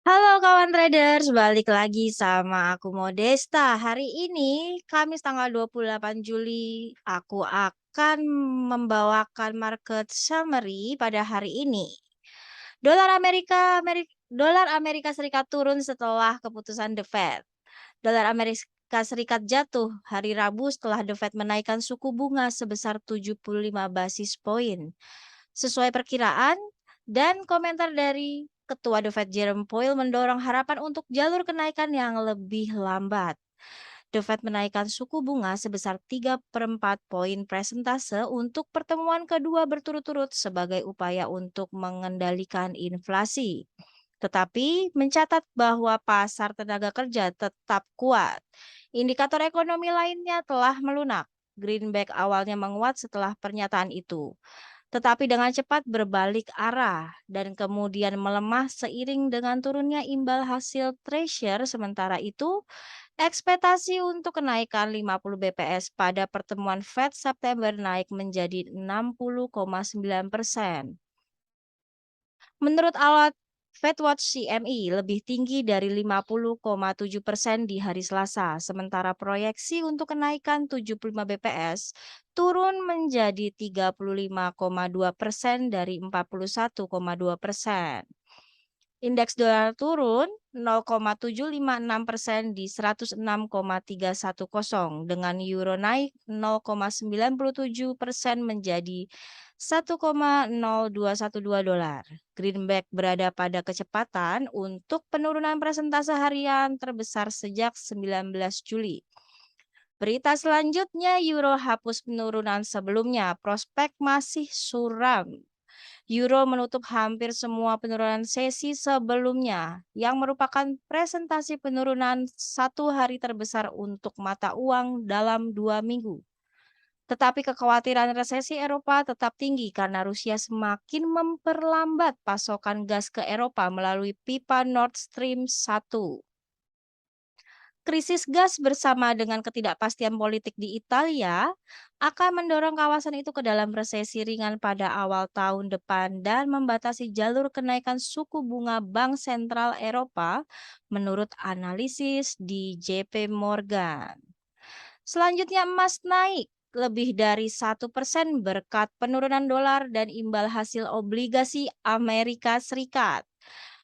Halo kawan traders, balik lagi sama aku Modesta. Hari ini, Kamis tanggal 28 Juli, aku akan membawakan market summary pada hari ini. Dolar Amerika Serikat turun setelah keputusan The Fed. Dolar Amerika Serikat jatuh hari Rabu setelah The Fed menaikkan suku bunga sebesar 75 basis poin. Sesuai perkiraan dan komentar dari Ketua The Fed Jerome Powell mendorong harapan untuk jalur kenaikan yang lebih lambat. The Fed menaikkan suku bunga sebesar 3/4 poin presentase untuk pertemuan kedua berturut-turut sebagai upaya untuk mengendalikan inflasi. Tetapi mencatat bahwa pasar tenaga kerja tetap kuat. Indikator ekonomi lainnya telah melunak. Greenback awalnya menguat setelah pernyataan itu, tetapi dengan cepat berbalik arah dan kemudian melemah seiring dengan turunnya imbal hasil treasury. Sementara itu, ekspektasi untuk kenaikan 50 BPS pada pertemuan Fed September naik menjadi 60,9%. Menurut alat FedWatch CME lebih tinggi dari 50,7% di hari Selasa, sementara proyeksi untuk kenaikan 75 BPS turun menjadi 35,2% dari 41,2%. Indeks dolar turun 0,756% di 106,310 dengan euro naik 0,97% menjadi 1,0212 dolar. Greenback berada pada kecepatan untuk penurunan persentase harian terbesar sejak 19 Juli. Berita selanjutnya, euro hapus penurunan sebelumnya, prospek masih suram. Euro menutup hampir semua penurunan sesi sebelumnya, yang merupakan presentasi penurunan satu hari terbesar untuk mata uang dalam 2 minggu. Tetapi kekhawatiran resesi Eropa tetap tinggi karena Rusia semakin memperlambat pasokan gas ke Eropa melalui pipa Nord Stream 1. Krisis gas bersama dengan ketidakpastian politik di Italia akan mendorong kawasan itu ke dalam resesi ringan pada awal tahun depan dan membatasi jalur kenaikan suku bunga Bank Sentral Eropa menurut analisis di JP Morgan. Selanjutnya emas naik lebih dari 1% berkat penurunan dolar dan imbal hasil obligasi Amerika Serikat.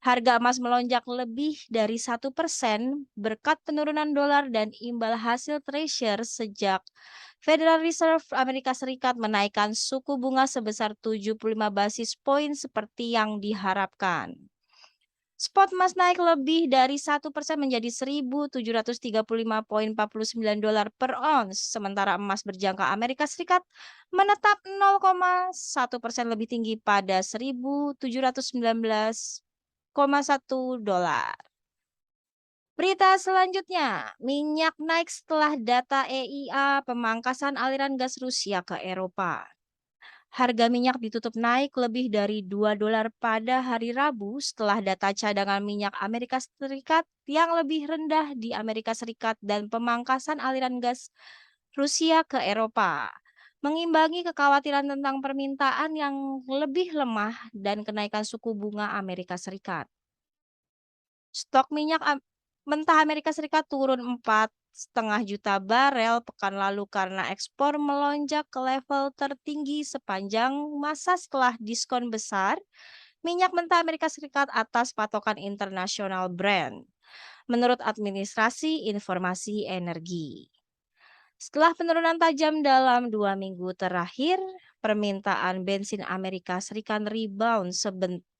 Harga emas melonjak lebih dari 1% berkat penurunan dolar dan imbal hasil treasury sejak Federal Reserve Amerika Serikat menaikkan suku bunga sebesar 75 basis poin seperti yang diharapkan. Spot emas naik lebih dari 1% menjadi 1.735,49 dolar per ons, sementara emas berjangka Amerika Serikat menetap 0,1% lebih tinggi pada 1.719,1 dolar. Berita selanjutnya, minyak naik setelah data EIA pemangkasan aliran gas Rusia ke Eropa. Harga minyak ditutup naik lebih dari 2 dolar pada hari Rabu setelah data cadangan minyak Amerika Serikat yang lebih rendah di Amerika Serikat dan pemangkasan aliran gas Rusia ke Eropa, mengimbangi kekhawatiran tentang permintaan yang lebih lemah dan kenaikan suku bunga Amerika Serikat. Stok minyak mentah Amerika Serikat turun 4,5 juta barel pekan lalu karena ekspor melonjak ke level tertinggi sepanjang masa setelah diskon besar minyak mentah Amerika Serikat atas patokan internasional Brent, menurut Administrasi Informasi Energi. Setelah penurunan tajam dalam 2 minggu terakhir, permintaan bensin Amerika Serikat rebound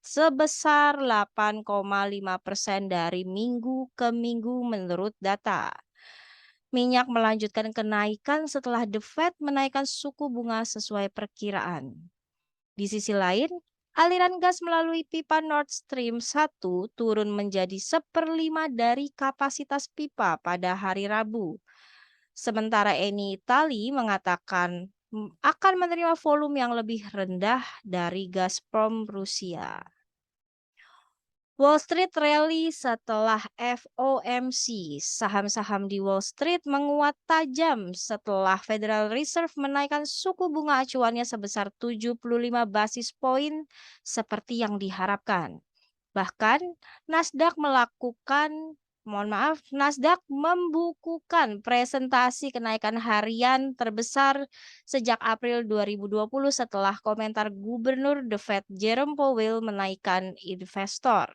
sebesar 8,5% dari minggu ke minggu menurut data. Minyak melanjutkan kenaikan setelah The Fed menaikkan suku bunga sesuai perkiraan. Di sisi lain, aliran gas melalui pipa Nord Stream 1 turun menjadi 1/5 dari kapasitas pipa pada hari Rabu. Sementara Eni Itali mengatakan akan menerima volume yang lebih rendah dari Gazprom Rusia. Wall Street rally setelah FOMC. Saham-saham di Wall Street menguat tajam setelah Federal Reserve menaikkan suku bunga acuannya sebesar 75 basis poin seperti yang diharapkan. Bahkan Nasdaq membukukan presentasi kenaikan harian terbesar sejak April 2020 setelah komentar Gubernur The Fed Jerome Powell menaikkan investor.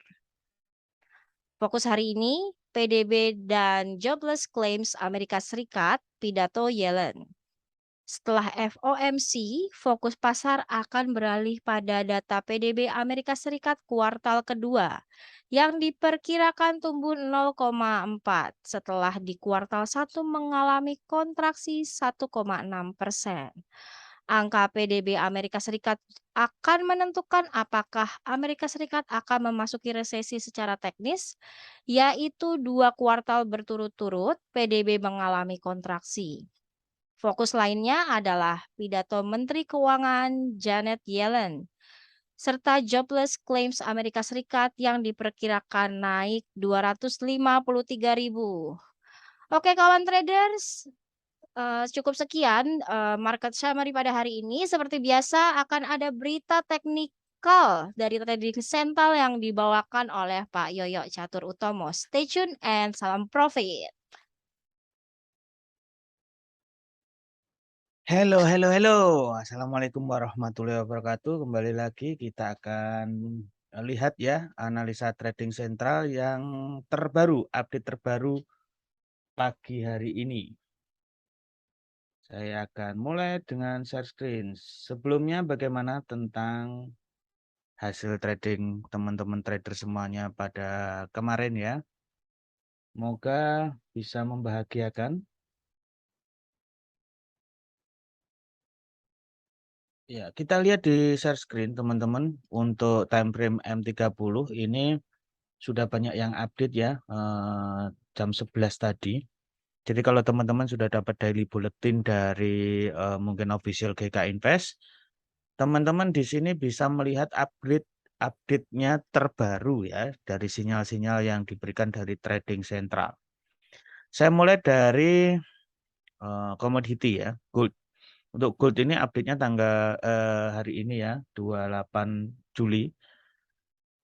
Fokus hari ini, PDB dan jobless claims Amerika Serikat, pidato Yellen. Setelah FOMC, fokus pasar akan beralih pada data PDB Amerika Serikat kuartal kedua yang diperkirakan tumbuh 0,4 setelah di kuartal 1 mengalami kontraksi 1,6%. Angka PDB Amerika Serikat akan menentukan apakah Amerika Serikat akan memasuki resesi secara teknis, yaitu 2 kuartal berturut-turut PDB mengalami kontraksi. Fokus lainnya adalah pidato Menteri Keuangan Janet Yellen serta jobless claims Amerika Serikat yang diperkirakan naik 253.000. Oke kawan traders, cukup sekian market summary pada hari ini. Seperti biasa akan ada berita teknikal dari trading sentral yang dibawakan oleh Pak Yoyo Catur Utomo. Stay tune and salam profit. Halo, halo, halo. Assalamualaikum warahmatullahi wabarakatuh. Kembali lagi kita akan lihat ya analisa trading sentral yang terbaru, update terbaru pagi hari ini. Saya akan mulai dengan share screen. Sebelumnya bagaimana tentang hasil trading teman-teman trader semuanya pada kemarin ya. Semoga bisa membahagiakan. Ya, kita lihat di share screen teman-teman untuk time frame M30 ini sudah banyak yang update ya jam 11 tadi. Jadi kalau teman-teman sudah dapat daily bulletin dari mungkin official GK Invest, teman-teman di sini bisa melihat update-nya terbaru ya dari sinyal-sinyal yang diberikan dari trading sentral. Saya mulai dari komoditi ya, gold. Untuk gold ini update-nya tanggal hari ini ya, 28 Juli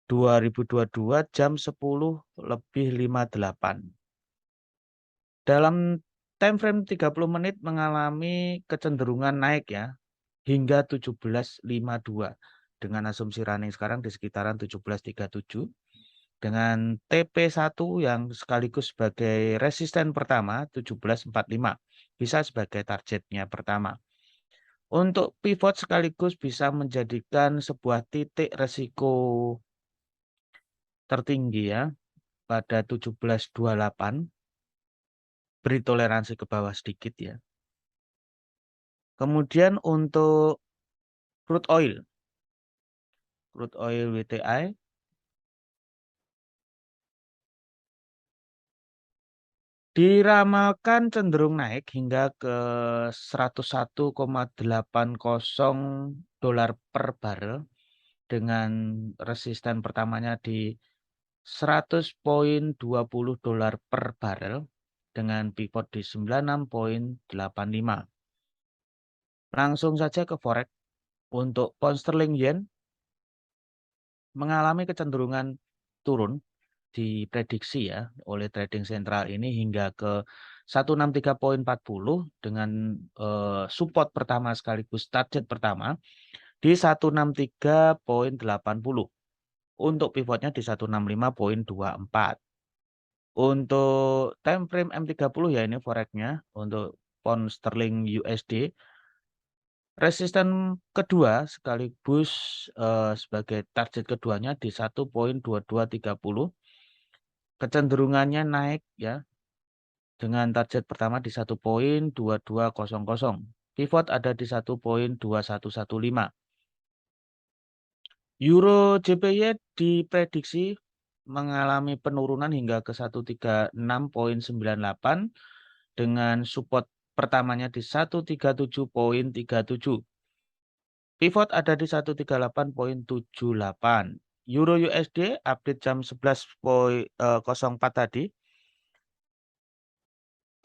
2022 jam 10:58. Dalam time frame 30 menit mengalami kecenderungan naik ya, hingga 17.52. Dengan asumsi running sekarang di sekitaran 17.37. Dengan TP1 yang sekaligus sebagai resisten pertama 17.45. Bisa sebagai targetnya pertama. Untuk pivot sekaligus bisa menjadikan sebuah titik resiko tertinggi ya pada 17.28. Beri toleransi ke bawah sedikit ya. Kemudian untuk crude oil WTI diramalkan cenderung naik hingga ke 101,80 dolar per barrel dengan resisten pertamanya di 100,20 dolar per barrel dengan pivot di 96,85. Langsung saja ke forex. Untuk pound sterling yen mengalami kecenderungan turun diprediksi ya oleh trading sentral ini hingga ke 163,40 dengan support pertama sekaligus target pertama di 163,80. Untuk pivotnya di 165,24. Untuk time frame M30 ya ini forex-nya untuk pound sterling USD resisten kedua sekaligus sebagai target keduanya di 1,2230. Kecenderungannya naik ya dengan target pertama di 1,2200. Pivot ada di 1,2115. Euro JPY diprediksi mengalami penurunan hingga ke 136,98 dengan support pertamanya di 137,37. Pivot ada di 138,78. Euro USD update jam 11.04 tadi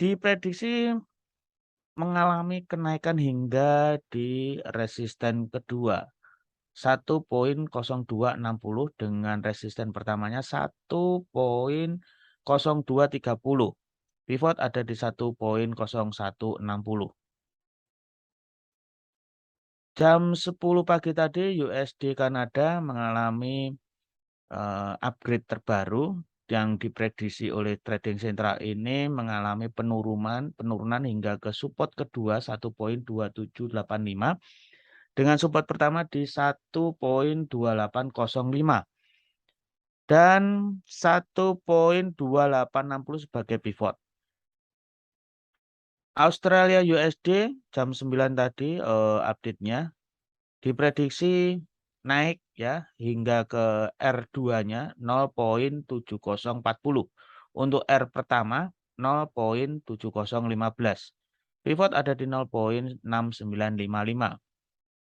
diprediksi mengalami kenaikan hingga di resisten kedua 1.0260 dengan resisten pertamanya 1.0230. Pivot ada di 1.0160. Jam 10 pagi tadi USD Kanada mengalami upgrade terbaru yang diprediksi oleh trading sentral ini mengalami penurunan hingga ke support kedua 1.2785 dengan support pertama di 1.2805 dan 1.2860 sebagai pivot. Australia USD jam 9 tadi update-nya diprediksi naik ya hingga ke R2-nya 0.7040. Untuk R pertama 0.7015. Pivot ada di 0.6955.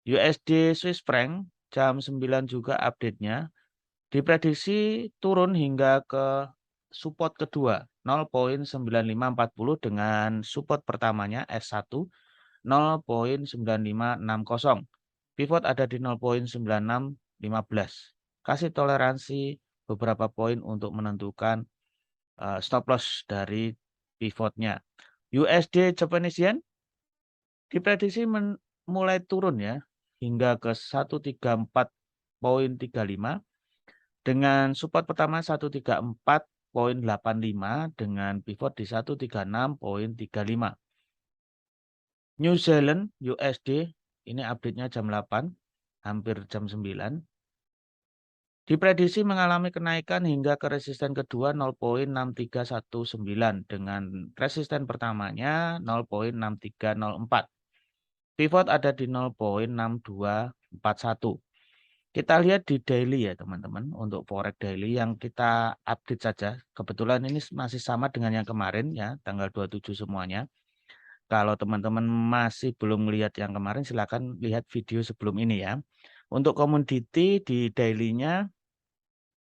USD Swiss franc jam 9 juga update-nya diprediksi turun hingga ke support kedua 0.9540 dengan support pertamanya S1 0.9560. Pivot ada di 0.9615. Kasih toleransi beberapa poin untuk menentukan stop loss dari pivotnya. USD Japanese Yen diprediksi mulai turun ya hingga ke 134.35 dengan support pertama 134.85 dengan pivot di 136.35. New Zealand USD ini update-nya jam 8, hampir jam 9. Diprediksi mengalami kenaikan hingga ke resisten kedua 0.6319 dengan resisten pertamanya 0.6304. Pivot ada di 0.6241. Kita lihat di daily ya teman-teman, untuk forex daily yang kita update saja. Kebetulan ini masih sama dengan yang kemarin ya, tanggal 27 semuanya. Kalau teman-teman masih belum melihat yang kemarin, silakan lihat video sebelum ini ya. Untuk komoditi di daily-nya,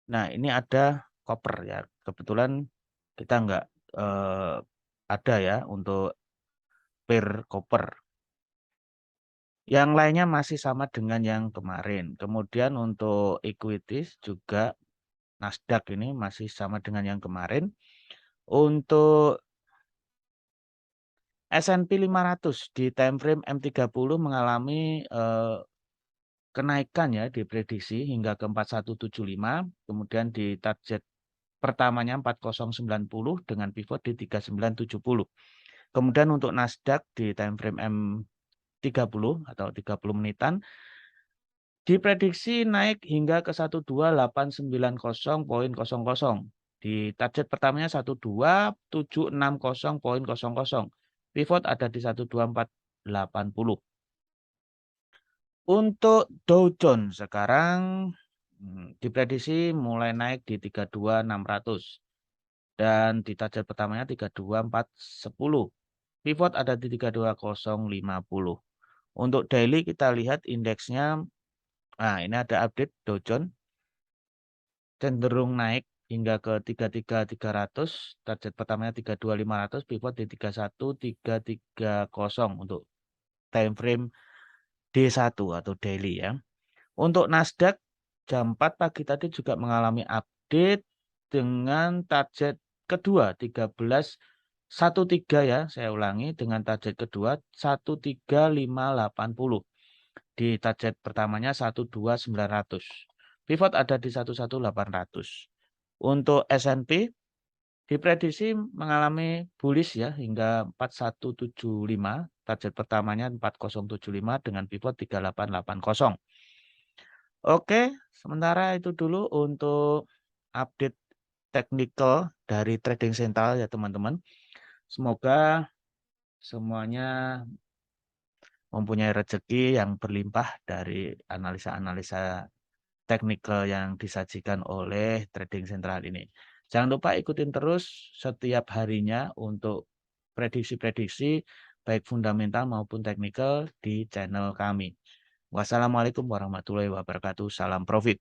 nah ini ada copper ya. Kebetulan kita nggak ada ya untuk pair copper. Yang lainnya masih sama dengan yang kemarin. Kemudian untuk equities juga Nasdaq ini masih sama dengan yang kemarin. Untuk S&P 500 di time frame M30 mengalami kenaikan ya diprediksi hingga ke 4175, kemudian di target pertamanya 4090 dengan pivot di 3970. Kemudian untuk Nasdaq di time frame M30 atau 30 menitan diprediksi naik hingga ke 12890.00. Di target pertamanya 12760.00. Pivot ada di 12480. Untuk Dow Jones sekarang diprediksi mulai naik di 32600 dan di target pertamanya 32410. Pivot ada di 32050. Untuk daily kita lihat indeksnya, nah ini ada update Dow Jones cenderung naik hingga ke 33300, target pertamanya 32500, pivot di 31330 untuk time frame D1 atau daily ya. Untuk Nasdaq jam 4 pagi tadi juga mengalami update dengan target kedua 1313 ya, saya ulangi, dengan target kedua 13580. Di target pertamanya 12900. Pivot ada di 11800. Untuk S&P diprediksi mengalami bullish ya hingga 4175, target pertamanya 4075 dengan pivot 3880. Oke, sementara itu dulu untuk update technical dari trading sentral ya teman-teman. Semoga semuanya mempunyai rezeki yang berlimpah dari analisa-analisa teknikal yang disajikan oleh trading sentral ini. Jangan lupa ikutin terus setiap harinya untuk prediksi-prediksi baik fundamental maupun teknikal di channel kami. Wassalamualaikum warahmatullahi wabarakatuh. Salam profit.